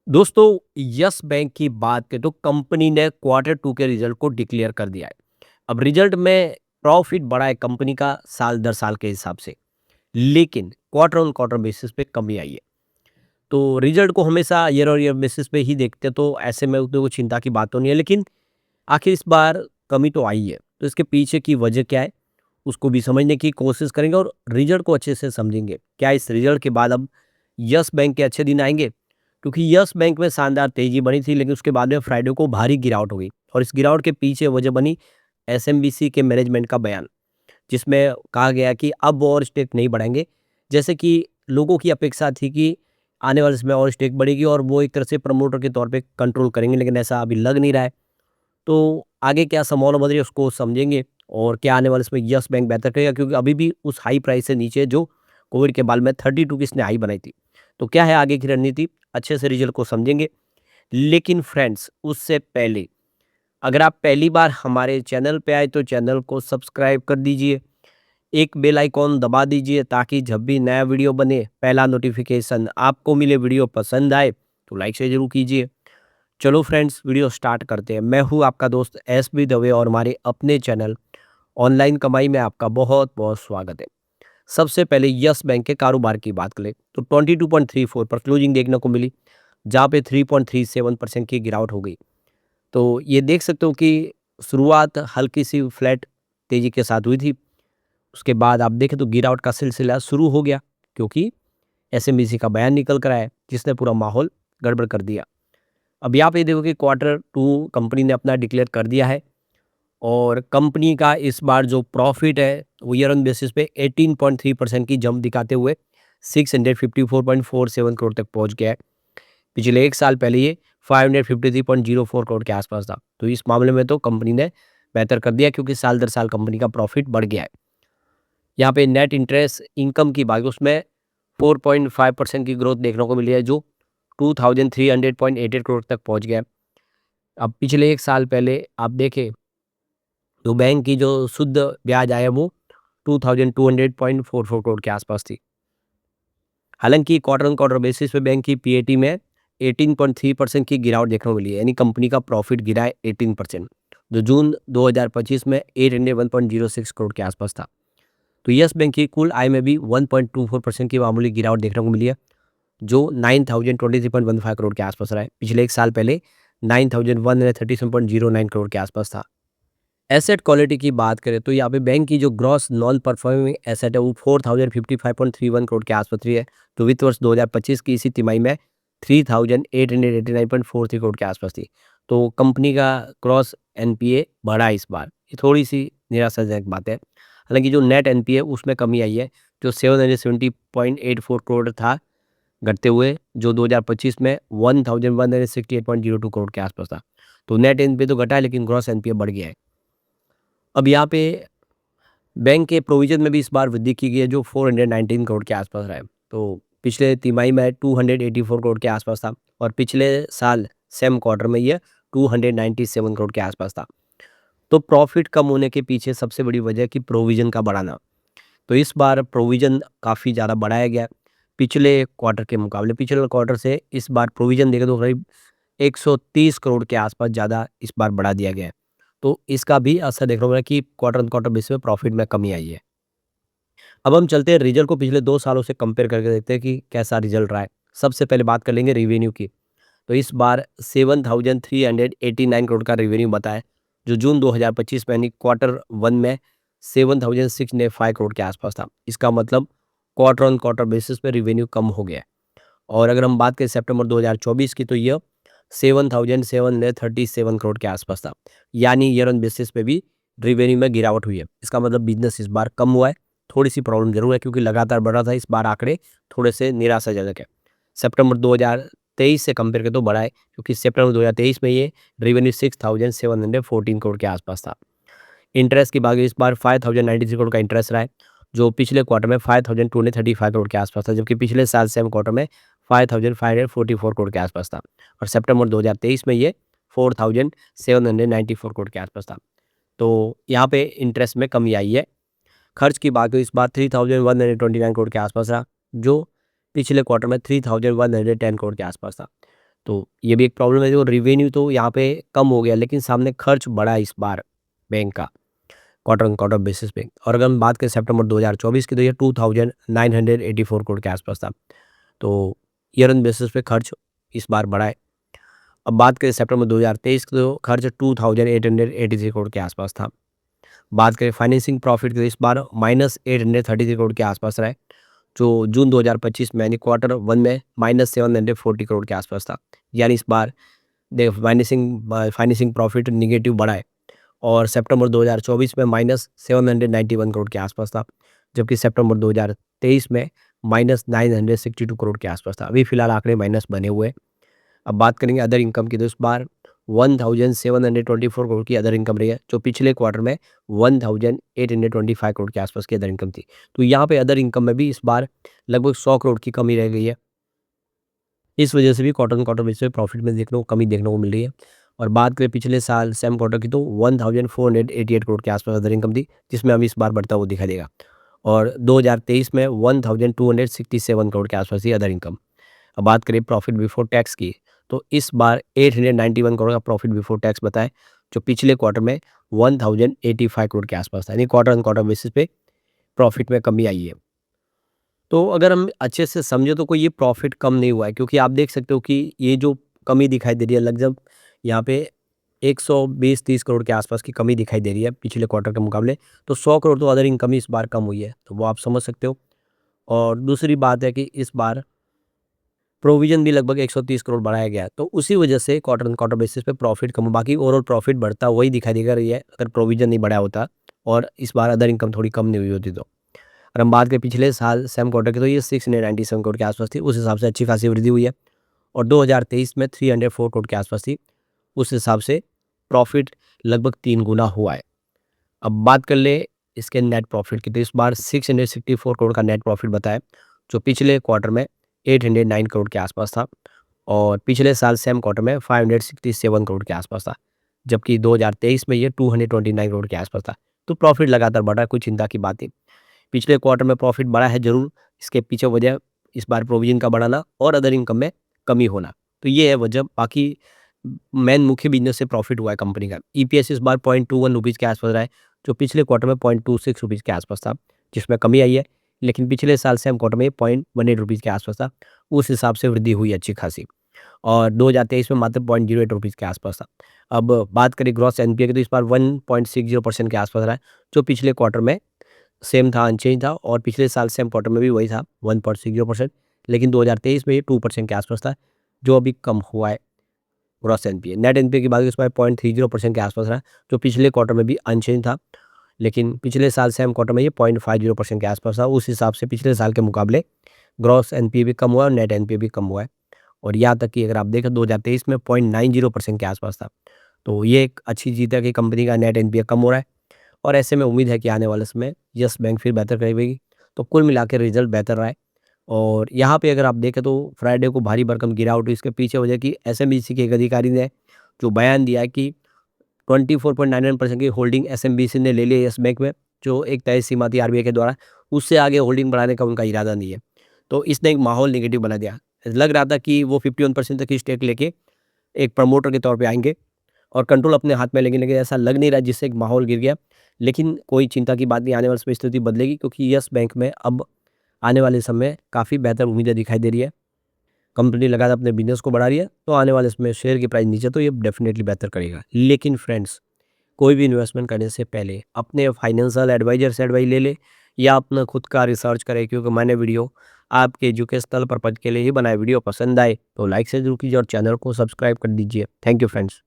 दोस्तों, yes bank की बात करें तो कंपनी ने क्वार्टर टू के रिजल्ट को डिक्लेयर कर दिया है। अब रिजल्ट में प्रॉफिट बढ़ा है कंपनी का साल दर साल के हिसाब से, लेकिन क्वार्टर ऑन क्वार्टर बेसिस पे कमी आई है। तो रिजल्ट को हमेशा ईयर और ईयर बेसिस पे ही देखते हैं, तो ऐसे में उतनी कोई चिंता की बात तो नहीं है, लेकिन आखिर इस बार कमी तो आई है। तो इसके पीछे की वजह क्या है, उसको भी समझने की कोशिश करेंगे और रिजल्ट को अच्छे से समझेंगे। क्या इस रिजल्ट के बाद अब यस बैंक के अच्छे दिन आएंगे? क्योंकि यस बैंक में शानदार तेजी बनी थी, लेकिन उसके बाद में फ्राइडे को भारी गिरावट हो गई और इस गिरावट के पीछे वजह बनी एसएमबीसी के मैनेजमेंट का बयान, जिसमें कहा गया कि अब और स्टेक नहीं बढ़ाएंगे। जैसे कि लोगों की अपेक्षा थी कि आने वाले समय और स्टेक बढ़ेगी और वो एक तरह से प्रमोटर के तौर पे कंट्रोल करेंगे, लेकिन ऐसा अभी लग नहीं रहा है। तो आगे क्या संभावना बन रही है उसको समझेंगे और क्या आने वाले समय यस बैंक बेहतर करेगा, क्योंकि अभी भी उस हाई प्राइस से नीचे जो कोविड के बाद में 32 की इसने हाई बनाई थी। तो क्या है आगे की रणनीति, अच्छे से रिजल्ट को समझेंगे। लेकिन फ्रेंड्स, उससे पहले अगर आप पहली बार हमारे चैनल पे आए तो चैनल को सब्सक्राइब कर दीजिए, एक बेल आइकॉन दबा दीजिए ताकि जब भी नया वीडियो बने पहला नोटिफिकेशन आपको मिले। वीडियो पसंद आए तो लाइक से जरूर कीजिए। चलो फ्रेंड्स, वीडियो स्टार्ट करते हैं। मैं हूँ आपका दोस्त एस बी दवे और हमारे अपने चैनल ऑनलाइन कमाई में आपका बहुत बहुत स्वागत है। सबसे पहले यस बैंक के कारोबार की बात करें तो 22.34 पर क्लोजिंग देखने को मिली, जहाँ पे 3.37% की गिरावट हो गई। तो ये देख सकते हो कि शुरुआत हल्की सी फ्लैट तेजी के साथ हुई थी। उसके बाद आप देखें तो गिरावट का सिलसिला शुरू हो गया, क्योंकि एसएमबीसी का बयान निकल कर आया जिसने पूरा माहौल गड़बड़ कर दिया। अब यहाँ पे देखो कि क्वार्टर टू कंपनी ने अपना डिक्लेयर कर दिया है और कंपनी का इस बार जो प्रॉफिट है वो ईयर ऑन बेसिस पे 18.3% की जंप दिखाते हुए 654.47 करोड़ तक पहुंच गया है। पिछले एक साल पहले ये 553.04 करोड़ के आसपास था। तो इस मामले में तो कंपनी ने बेहतर कर दिया, क्योंकि साल दर साल कंपनी का प्रॉफिट बढ़ गया है। यहाँ पे नेट इंटरेस्ट इनकम की बात, उसमें 4.5% की ग्रोथ देखने को मिली है, जो 2300.88 करोड़ तक पहुंच गया है। अब पिछले एक साल पहले आप देखें तो बैंक की जो शुद्ध ब्याज आय है वो 2200.44 करोड़ के आसपास थी। हालांकि क्वार्टर ऑन क्वार्टर बेसिस पे बैंक की पीएटी में 18.3% की गिरावट देखने को मिली है, यानी कंपनी का प्रॉफिट गिरा है 18%, जो जून 2025 में 801.06 करोड़ के आसपास था। तो यस बैंक की कुल आय में भी 1.24% की मामूली गिरावट देखने को मिली है, जो 9023.15 करोड़ के आसपास रहा है। पिछले एक साल पहले 9137.09 करोड़ के आसपास था। एसेट क्वालिटी की बात करें तो यहाँ पे बैंक की जो ग्रॉस नॉन परफॉर्मिंग एसेट है वो 4055.31 करोड़ के आसपास रही है, जो वित्त वर्ष 2025 की इसी तिमाही में 3889.43 करोड़ के आसपास थी। तो कंपनी का ग्रॉस एनपीए बढ़ा है इस बार, ये थोड़ी सी निराशाजनक बात है। हालांकि जो नेट एनपीए उसमें कमी आई है, जो 770.84 करोड़ था, घटते हुए जो 2025 में 1168.02 करोड़ के आसपास था। तो नेट एनपीए तो घटा है, लेकिन ग्रॉस एनपीए बढ़ गया है। अब यहाँ पे बैंक के प्रोविजन में भी इस बार वृद्धि की गई है, जो 419 करोड़ के आसपास रहा है। तो पिछले तिमाही में 284 करोड़ के आसपास था और पिछले साल सेम क्वार्टर में ये 297 करोड़ के आसपास था। तो प्रॉफिट कम होने के पीछे सबसे बड़ी वजह कि प्रोविजन का बढ़ाना। तो इस बार प्रोविजन काफ़ी ज़्यादा बढ़ाया गया पिछले क्वार्टर के मुकाबले। पिछले क्वार्टर से इस बार प्रोविजन देखें तो करीब 130 करोड़ के आसपास ज़्यादा इस बार बढ़ा दिया गया है। तो इसका भी असर देखने को मिला कि क्वार्टर ऑन क्वार्टर बेसिस में प्रॉफिट में कमी आई है। अब हम चलते हैं रिजल्ट को पिछले 2 सालों से कंपेयर करके देखते हैं कि कैसा रिजल्ट रहा है। सबसे पहले बात कर लेंगे रेवेन्यू की। तो इस बार 7389 करोड़ का रेवेन्यू बताया, जो जून 2025 में यानी क्वार्टर वन में 7605 करोड़ के आसपास था। इसका मतलब क्वार्टर ऑन क्वार्टर बेसिस पे रेवेन्यू कम हो गया है। और अगर हम बात करें सितंबर 2024 की, तो यह 7737 करोड़ के आसपास था, यानी ईयर ऑन बेसिस पे भी रेवेन्यू में गिरावट हुई है। इसका मतलब बिजनेस इस बार कम हुआ है। थोड़ी सी प्रॉब्लम जरूर है, क्योंकि लगातार बढ़ रहा था, इस बार आंकड़े थोड़े से निराशाजनक है। सितंबर 2023 से कंपेयर करें तो बढ़ा है, क्योंकि सितंबर 2023 में ये रेवेन्यू 6714 करोड़ के आसपास था। इंटरेस्ट की बात इस बार 5093 करोड़ का इंटरेस्ट रहा है, जो पिछले क्वार्टर में 5235 करोड़ के आसपास था, जबकि पिछले साल सेम क्वार्टर में 5544 करोड़ के आसपास था और सितंबर 2023 में ये 4794 करोड़ के आसपास था। तो यहाँ पे इंटरेस्ट में कमी आई है। खर्च की बात हो इस बार 3129 करोड़ के आसपास रहा, जो पिछले क्वार्टर में 3110 करोड़ के आसपास था। तो ये भी एक प्रॉब्लम है, जो रेवेन्यू तो यहाँ पे कम हो गया लेकिन सामने खर्च बढ़ा है इस बार बैंक का क्वार्टर ऑन क्वार्टर बेसिस पे। और अगर हम बात करें सितंबर 2024 की, तो ये 2984 करोड़ के आसपास था। तो ईयर ऑन बेसिस पे खर्च इस बार बढ़ा है। अब बात करें सितंबर 2023 की, तो खर्च 2883 करोड़ के आसपास था। बात करें फाइनेंसिंग प्रॉफिट की, तो इस बार -833 करोड़ के आसपास रहा है, जो जून 2025 में यानी क्वार्टर वन में -740 करोड़ के आसपास था। यानी इस बार फाइनेंसिंग प्रॉफिट निगेटिव बढ़ा है। और सितंबर 2024 में -791 करोड़ के आसपास था, जबकि सितंबर 2023 में -962 करोड़ के आसपास था। अभी फिलहाल आंकड़े माइनस बने हुए हैं। अब बात करेंगे अदर इनकम की, तो इस बार 1724 करोड़ की अदर इनकम रही है, जो पिछले क्वार्टर में 1825 करोड़ के आसपास की अदर इनकम थी। तो यहाँ पे अदर इनकम में भी इस बार लगभग 100 करोड़ की कमी रह गई है। इस वजह से भी क्वार्टर ऑन क्वार्टर बेसिस पे प्रॉफिट में देखने को कमी देखने को मिल रही है। और बात करें पिछले साल सेम क्वार्टर की, तो 1488 करोड़ के आसपास अदर इनकम थी, जिसमें हमें इस बार बढ़ता हुआ दिखाई देगा। और 2023 में 1267 करोड़ के आसपास थी अदर इनकम। अब बात करें प्रॉफिट बिफोर टैक्स की, तो इस बार 891 करोड़ का प्रॉफिट बिफोर टैक्स बताए, जो पिछले क्वार्टर में 1085 करोड़ के आसपास था। यानी क्वार्टर ऑन क्वार्टर बेसिस पे प्रॉफिट में कमी आई है। तो अगर हम अच्छे से समझे तो कोई ये प्रॉफिट कम नहीं हुआ है, क्योंकि आप देख सकते हो कि ये जो कमी दिखाई दे रही है लगभग यहाँ पे 120-30 करोड़ के आसपास की कमी दिखाई दे रही है पिछले क्वार्टर के मुकाबले। तो 100 करोड़ तो अदर इनकम ही इस बार कम हुई है, तो वो आप समझ सकते हो। और दूसरी बात है कि इस बार प्रोविज़न भी लगभग 130 करोड़ बढ़ाया गया है, तो उसी वजह से क्वार्टर ऑन क्वार्टर बेसिस पे प्रॉफिट कम, बाकी ओवरऑल प्रॉफिट बढ़ता वही दिखाई देगा रही है, अगर प्रोविज़न नहीं बढ़ाया होता और इस बार अदर इनकम थोड़ी कम नहीं हुई होती तो। और हम बात करें पिछले साल सेम क्वार्टर की, तो ये 697 करोड़ के आसपास थी, उस हिसाब से अच्छी खासी वृद्धि हुई है। और 2023 में 304 करोड़ के आसपास थी, उस हिसाब से प्रॉफिट लगभग 3 गुना हुआ है। अब बात कर ले इसके नेट प्रॉफिट की, तो इस बार 664 करोड़ का नेट प्रॉफिट बताया, जो पिछले क्वार्टर में 809 करोड़ के आसपास था। और पिछले साल सेम क्वार्टर में 567 करोड़ के आसपास था, जबकि 2023 में ये 229 करोड़ के आसपास था। तो प्रॉफिट लगातार बढ़ा है, कोई चिंता की बात नहीं। पिछले क्वार्टर में प्रॉफिट बढ़ा है ज़रूर, इसके पीछे वजह इस बार प्रोविज़न का बढ़ाना और अदर इनकम में कमी होना। तो ये है वजह, बाकी मेन मुख्य बिज़नेस से प्रॉफिट हुआ है कंपनी का। ईपीएस इस बार ₹0.21 के आसपास रहा है, जो पिछले क्वार्टर में ₹0.26 के आसपास था, जिसमें कमी आई है। लेकिन पिछले साल सेम क्वार्टर में ₹0.18 के आसपास था, उस हिसाब से वृद्धि हुई अच्छी खासी। और 2023 में मात्र ₹0.08 के आसपास था। अब बात करें ग्रॉस एनपीए की, तो इस बार 1.60% के आसपास रहा है, जो पिछले क्वार्टर में सेम था, अनचेंज था। और पिछले साल सेम क्वार्टर में भी वही था 1.60%, लेकिन 2023 में ये 2% के आसपास था, जो अभी कम हुआ है ग्रॉस एनपीए। नेट एनपीए की बात करें, इसमें 0.30% के आसपास रहा, जो पिछले क्वार्टर में भी अनचेंज था, लेकिन पिछले साल सेम क्वार्टर में ये 0.50% के आसपास था। उस हिसाब से पिछले साल के मुकाबले ग्रॉस एनपीए भी कम हुआ है और नेट एनपीए भी कम हुआ है। और यहाँ तक कि अगर आप देखें 2023 में 0.90% के आसपास था। तो ये एक अच्छी जीत है कि कंपनी का नेट एनपीए कम हो रहा है, और ऐसे में उम्मीद है कि आने वाले समय यस बैंक फिर बेहतर करेगी। तो कुल मिला के रिजल्ट बेहतर रहा है। और यहाँ पे अगर आप देखें तो फ्राइडे को भारी भरकम गिरावट हुई, इसके पीछे वजह की एसएमबीसी के एक अधिकारी ने जो बयान दिया है कि 24.99% की होल्डिंग एसएमबीसी ने ले ली है यस बैंक में, जो एक तय सीमा थी आरबीआई के द्वारा, उससे आगे होल्डिंग बढ़ाने का उनका इरादा नहीं है। तो इसने एक माहौल नेगेटिव बना दिया। लग रहा था कि वो 51% तक की स्टेक लेके एक प्रमोटर के तौर पे आएँगे और कंट्रोल अपने हाथ में लेंगे, लेकिन ऐसा लग नहीं रहा, जिससे एक माहौल गिर गया। लेकिन कोई चिंता की बात नहीं, आने वाले समय स्थिति बदलेगी, क्योंकि यस बैंक में अब आने वाले समय काफ़ी बेहतर उम्मीदें दिखाई दे रही है। कंपनी लगातार अपने बिज़नेस को बढ़ा रही है, तो आने वाले समय शेयर की प्राइस नीचे, तो ये डेफ़िनेटली बेहतर करेगा। लेकिन फ्रेंड्स, कोई भी इन्वेस्टमेंट करने से पहले अपने फाइनेंशियल एडवाइज़र से एडवाइस ले ले, या अपना खुद का रिसर्च करें, क्योंकि मैंने वीडियो आपके एजुकेशनल पर्पज़ के लिए ही बनाया। वीडियो पसंद आए तो लाइक से ज़रूर कीजिए और चैनल को सब्सक्राइब कर दीजिए। Thank you friends.